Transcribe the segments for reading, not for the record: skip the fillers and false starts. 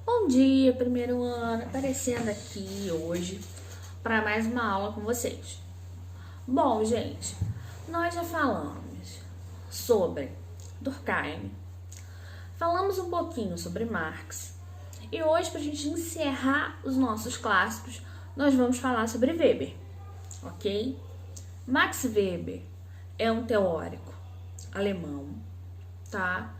Bom dia, primeiro ano, aparecendo aqui hoje para mais uma aula com vocês. Bom, gente, nós já falamos sobre Durkheim, falamos um pouquinho sobre Marx e hoje, para a gente encerrar os nossos clássicos, nós vamos falar sobre Weber, ok? Max Weber é um teórico alemão, tá?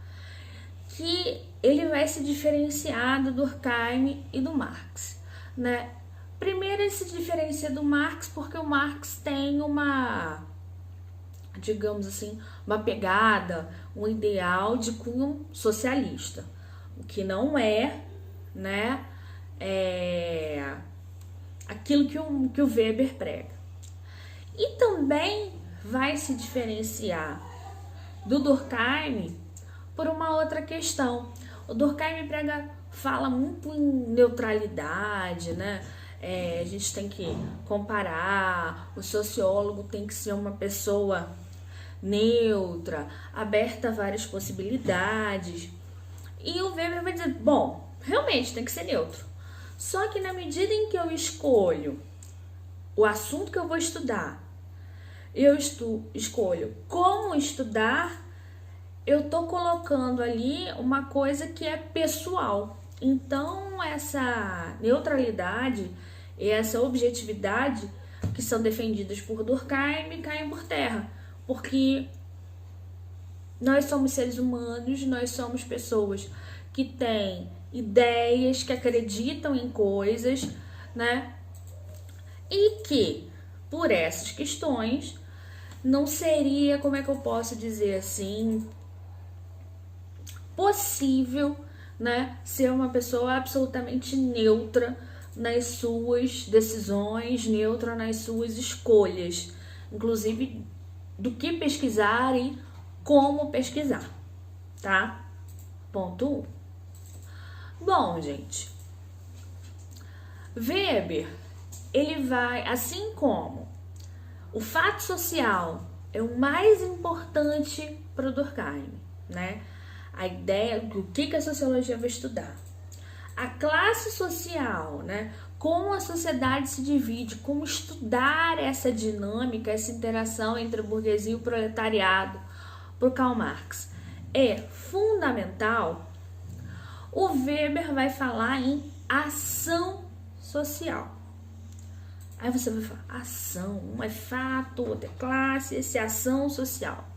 Que ele vai se diferenciar do Durkheim e do Marx, né? Primeiro ele se diferencia do Marx porque o Marx tem uma, digamos assim, uma pegada, um ideal de cunho socialista, o que não é, né, aquilo que o Weber prega. E também vai se diferenciar do Durkheim por uma outra questão. O Durkheim fala muito em neutralidade, né? A gente tem que comparar, o sociólogo tem que ser uma pessoa neutra, aberta a várias possibilidades. E o Weber vai dizer, bom, realmente tem que ser neutro. Só que na medida em que eu escolho o assunto que eu vou estudar, eu escolho como estudar, eu tô colocando ali uma coisa que é pessoal. Então, essa neutralidade e essa objetividade que são defendidas por Durkheim caem por terra. Porque nós somos seres humanos, nós somos pessoas que têm ideias, que acreditam em coisas, né? E que, por essas questões, não seria, como é que eu posso dizer assim, possível, né, ser uma pessoa absolutamente neutra nas suas decisões, neutra nas suas escolhas, inclusive do que pesquisar e como pesquisar, tá? Ponto 1. Bom, gente, Weber, ele vai, assim como o fato social é o mais importante para o Durkheim, né? A ideia do que a sociologia vai estudar. A classe social, né? Como a sociedade se divide, como estudar essa dinâmica, essa interação entre a burguesia e o proletariado, por Karl Marx, é fundamental. O Weber vai falar em ação social. Aí você vai falar, ação, um é fato, outro é classe, esse é ação social.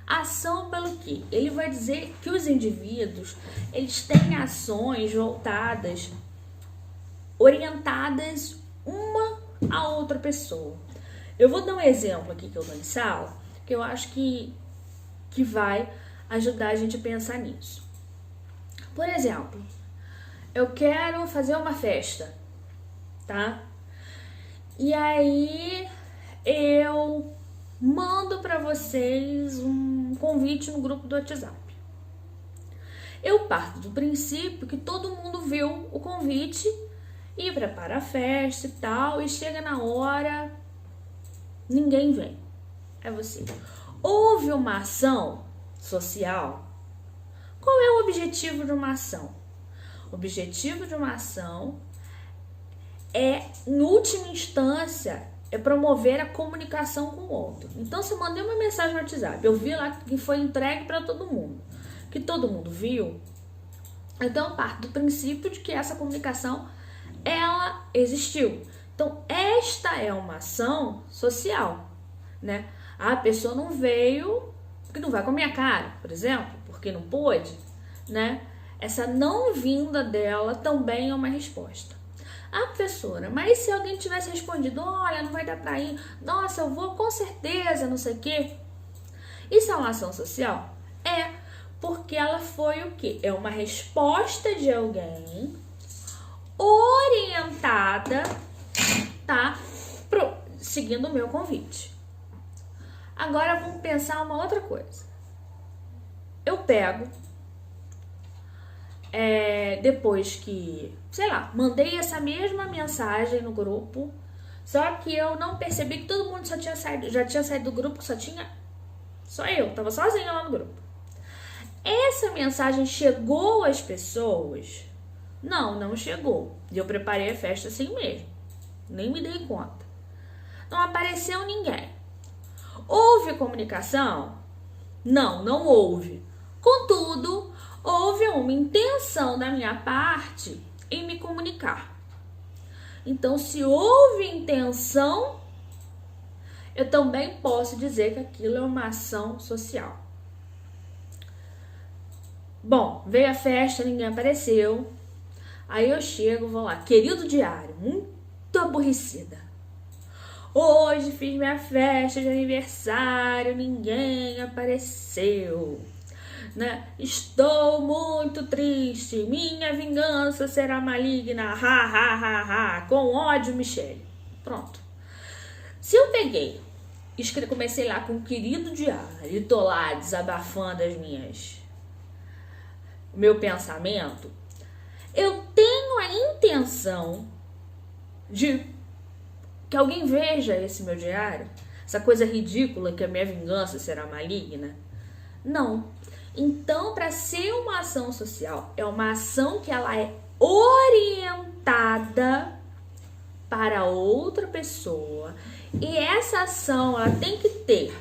Ação pelo quê? Ele vai dizer que os indivíduos, eles têm ações voltadas, orientadas uma a outra pessoa. Eu vou dar um exemplo aqui que eu dou em sala, que eu acho que vai ajudar a gente a pensar nisso. Por exemplo, eu quero fazer uma festa, tá? E aí eu mando para vocês um convite no grupo do WhatsApp. Eu parto do princípio que todo mundo viu o convite e prepara a festa e tal, e chega na hora, ninguém vem. É você. Houve uma ação social? Qual é o objetivo de uma ação? O objetivo de uma ação é, em última instância, é promover a comunicação com o outro. Então, se eu mandei uma mensagem no WhatsApp, eu vi lá que foi entregue para todo mundo, que todo mundo viu, então eu parto do princípio de que essa comunicação, ela existiu. Então, esta é uma ação social, né? A pessoa não veio porque não vai com a minha cara, por exemplo, porque não pôde, né? Essa não vinda dela também é uma resposta. Ah, professora, mas se alguém tivesse respondido, olha, não vai dar pra ir, nossa, eu vou com certeza, não sei o quê. Isso é uma ação social? É, porque ela foi o quê? É uma resposta de alguém orientada, tá? Seguindo o meu convite. Agora vamos pensar uma outra coisa. Eu pego, depois que, sei lá, mandei essa mesma mensagem no grupo, só que eu não percebi que todo mundo já tinha saído do grupo, só eu, tava sozinha lá no grupo. Essa mensagem chegou às pessoas Não, não chegou. E eu preparei a festa assim mesmo. Nem me dei conta. Não apareceu ninguém. Houve comunicação? Não, não houve. Contudo, houve uma intenção da minha parte em me comunicar. Então, se houve intenção, eu também posso dizer que aquilo é uma ação social. Bom, veio a festa, ninguém apareceu. Aí eu chego, vou lá, querido diário, muito aborrecida. Hoje fiz minha festa de aniversário, ninguém apareceu. Né? Estou muito triste, minha vingança será maligna, ha, ha, ha, ha, com ódio, Michele. Pronto. Se eu peguei, comecei lá com o querido diário e tô lá desabafando o meu pensamento, eu tenho a intenção de que alguém veja esse meu diário, essa coisa ridícula que a minha vingança será maligna. Não. Então, para ser uma ação social, é uma ação que ela é orientada para outra pessoa. E essa ação, ela tem que ter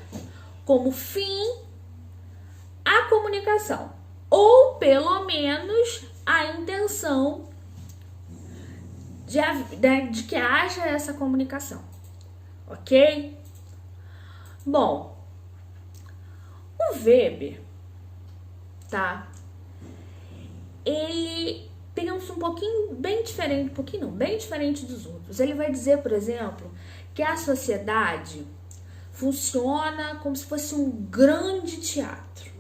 como fim a comunicação. Ou, pelo menos, a intenção de que haja essa comunicação. Ok? Bom, o Weber, tá? Ele pensa bem diferente dos outros. Ele vai dizer, por exemplo, que a sociedade funciona como se fosse um grande teatro.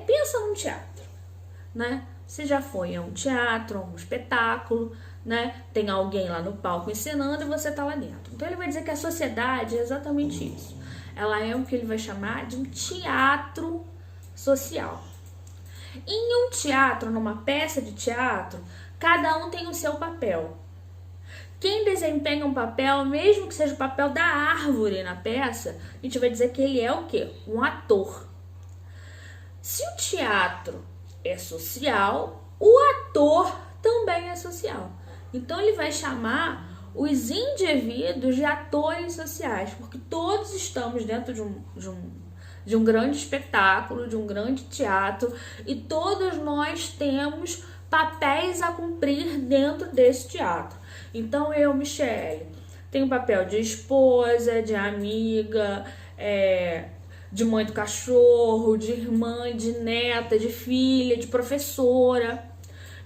Pensa num teatro, né? Você já foi a um teatro, a um espetáculo, né? Tem alguém lá no palco ensinando e você tá lá dentro. Então ele vai dizer que a sociedade é exatamente isso. Ela é o que ele vai chamar de um teatro social. Em um teatro, numa peça de teatro, cada um tem o seu papel. Quem desempenha um papel, mesmo que seja o papel da árvore na peça, a gente vai dizer que ele é o quê? Um ator. Se o teatro é social, o ator também é social. Então ele vai chamar os indivíduos de atores sociais, porque todos estamos dentro de um grande espetáculo, de um grande teatro, e todos nós temos papéis a cumprir dentro desse teatro. Então eu, Michele, tenho papel de esposa, de amiga, de mãe do cachorro, de irmã, de neta, de filha, de professora.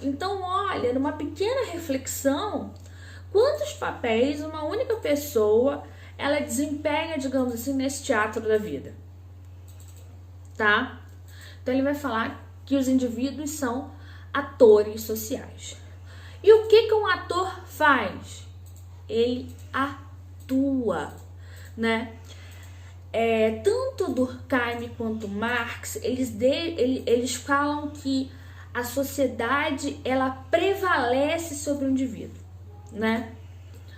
Então, olha, numa pequena reflexão, quantos papéis uma única pessoa ela desempenha, digamos assim, nesse teatro da vida, tá? Então ele vai falar que os indivíduos são atores sociais. E o que um ator faz? Ele atua, né? Tanto Durkheim quanto Marx, eles falam que a sociedade, ela prevalece sobre o indivíduo, né?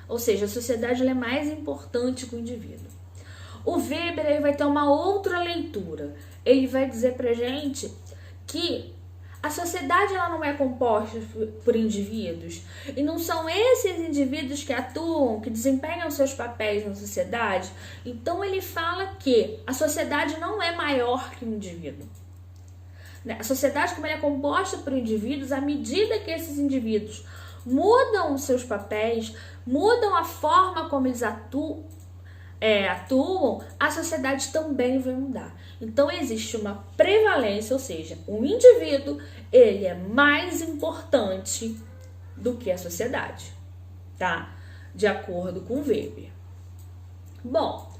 Ou seja, a sociedade ela é mais importante que o indivíduo. O Weber ele vai ter uma outra leitura. Ele vai dizer pra gente que a sociedade ela não é composta por indivíduos, e não são esses indivíduos que atuam, que desempenham seus papéis na sociedade. Então ele fala que a sociedade não é maior que o indivíduo. A sociedade, como ela é composta por indivíduos, à medida que esses indivíduos mudam os seus papéis, mudam a forma como eles atuam, a sociedade também vai mudar. Então existe uma prevalência, ou seja, o indivíduo ele é mais importante do que a sociedade, tá? De acordo com Weber. Bom,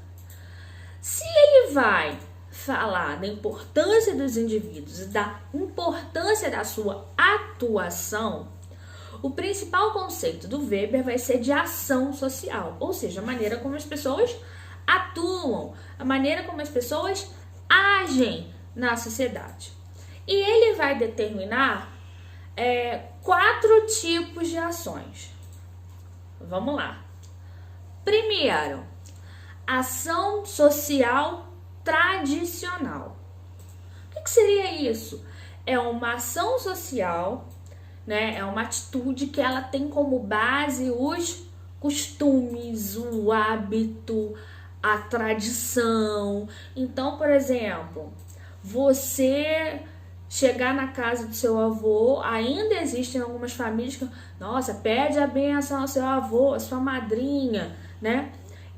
se ele vai falar da importância dos indivíduos e da importância da sua atuação, o principal conceito do Weber vai ser de ação social, ou seja, a maneira como as pessoas atuam, a maneira como as pessoas agem na sociedade. E ele vai determinar 4 tipos de ações. Vamos lá. Primeiro, ação social tradicional. O que seria isso? É uma ação social né? É uma atitude que ela tem como base os costumes, o hábito, a tradição. Então, por exemplo, você chegar na casa do seu avô, ainda existem algumas famílias que, nossa, pede a benção ao seu avô, à sua madrinha, né?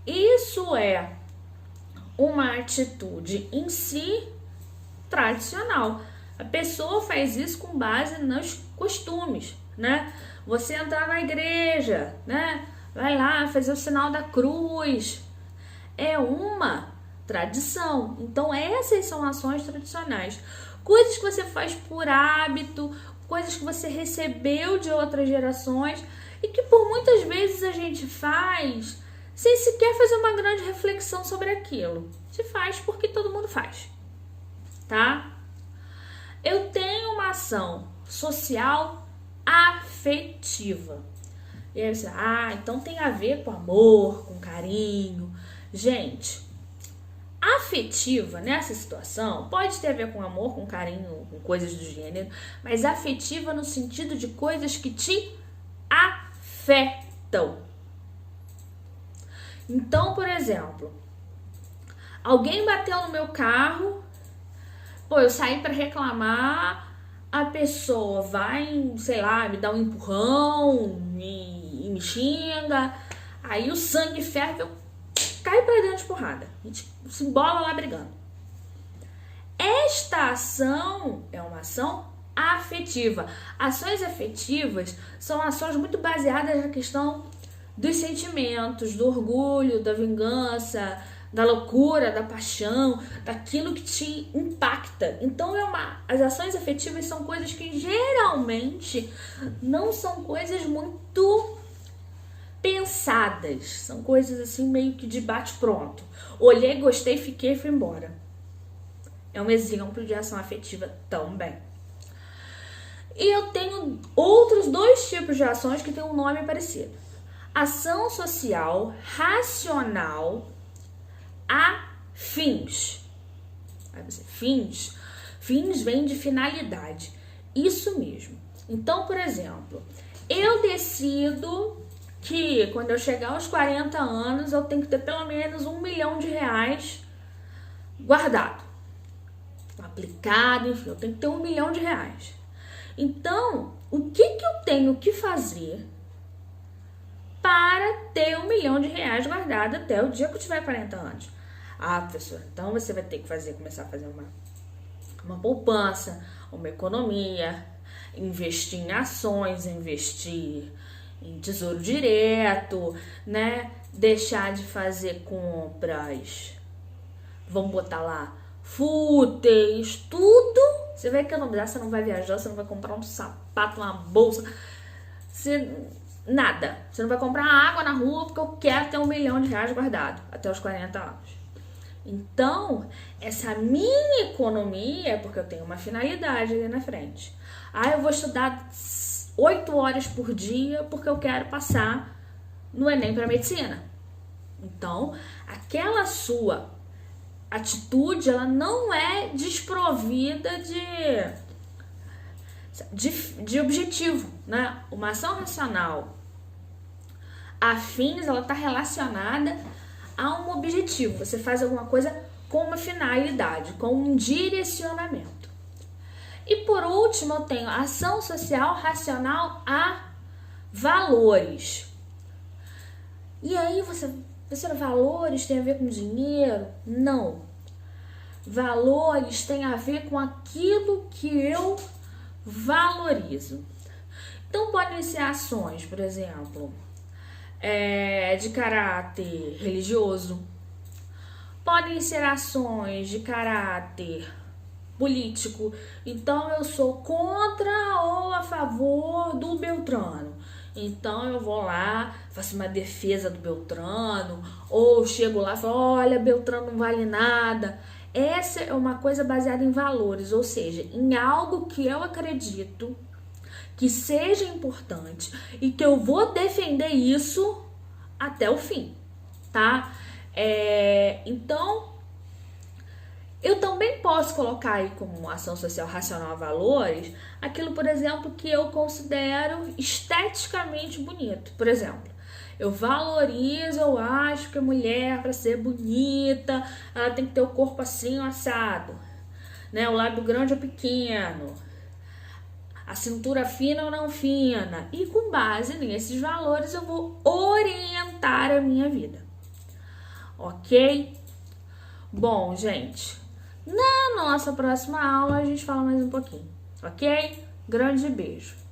Isso é uma atitude em si tradicional. A pessoa faz isso com base nos costumes, né? Você entrar na igreja, né? Vai lá fazer o sinal da cruz. É uma tradição. Então, essas são ações tradicionais. Coisas que você faz por hábito, coisas que você recebeu de outras gerações e que por muitas vezes a gente faz sem sequer fazer uma grande reflexão sobre aquilo. Se faz porque todo mundo faz, tá? Eu tenho uma ação social afetiva. E aí você, então tem a ver com amor, com carinho. Gente, afetiva nessa situação pode ter a ver com amor, com carinho, com coisas do gênero, mas afetiva no sentido de coisas que te afetam. Então, por exemplo, alguém bateu no meu carro, eu saí para reclamar, a pessoa vai, sei lá, me dá um empurrão e me xinga, aí o sangue ferve, eu caio para dentro de porrada, a gente se embola lá brigando. Esta ação é uma ação afetiva. Ações afetivas são ações muito baseadas na questão dos sentimentos, do orgulho, da vingança, da loucura, da paixão, daquilo que te impacta. Então as ações afetivas são coisas que geralmente não são coisas muito pensadas, são coisas assim meio que de bate pronto. Olhei, gostei, fiquei e fui embora. É um exemplo de ação afetiva também. E eu tenho outros dois tipos de ações que têm um nome parecido. Ação social racional a fins. Fins vem de finalidade. Isso mesmo. Então, por exemplo, eu decido que quando eu chegar aos 40 anos eu tenho que ter pelo menos R$1 milhão guardado, aplicado, enfim, eu tenho que ter R$1 milhão. Então, o que eu tenho que fazer para ter R$1 milhão guardado até o dia que eu tiver 40 anos? Professora, então você vai ter que começar a fazer uma poupança, uma economia, investir em ações, investir em tesouro direto, né? Deixar de fazer compras, vamos botar lá, fúteis, tudo. Você vai economizar, você não vai viajar, você não vai comprar um sapato, uma bolsa, nada. Você não vai comprar água na rua porque eu quero ter R$1 milhão guardado até os 40 anos. Então, essa minha economia, porque eu tenho uma finalidade ali na frente. Eu vou estudar 8 horas por dia porque eu quero passar no Enem para medicina. Então, aquela sua atitude, ela não é desprovida de objetivo, né? Uma ação racional afins, ela está relacionada a um objetivo. Você faz alguma coisa com uma finalidade, com um direcionamento. E por último, eu tenho ação social racional a valores. E aí você valores tem a ver com dinheiro? Não. Valores tem a ver com aquilo que eu valorizo. Então podem ser ações, por exemplo, de caráter religioso. Podem ser ações de caráter político. Então eu sou contra ou a favor do Beltrano. Então eu vou lá, faço uma defesa do Beltrano, ou chego lá e falo, olha, Beltrano não vale nada. Essa é uma coisa baseada em valores, ou seja, em algo que eu acredito que seja importante e que eu vou defender isso até o fim, tá? Então, Eu também posso colocar aí como ação social racional a valores aquilo, por exemplo, que eu considero esteticamente bonito. Por exemplo, eu valorizo, eu acho que a mulher, para ser bonita, ela tem que ter o corpo assim, assado, né? O lábio grande ou pequeno, a cintura fina ou não fina. E com base nesses valores eu vou orientar a minha vida. Ok? Bom, gente, na nossa próxima aula a gente fala mais um pouquinho, ok? Grande beijo!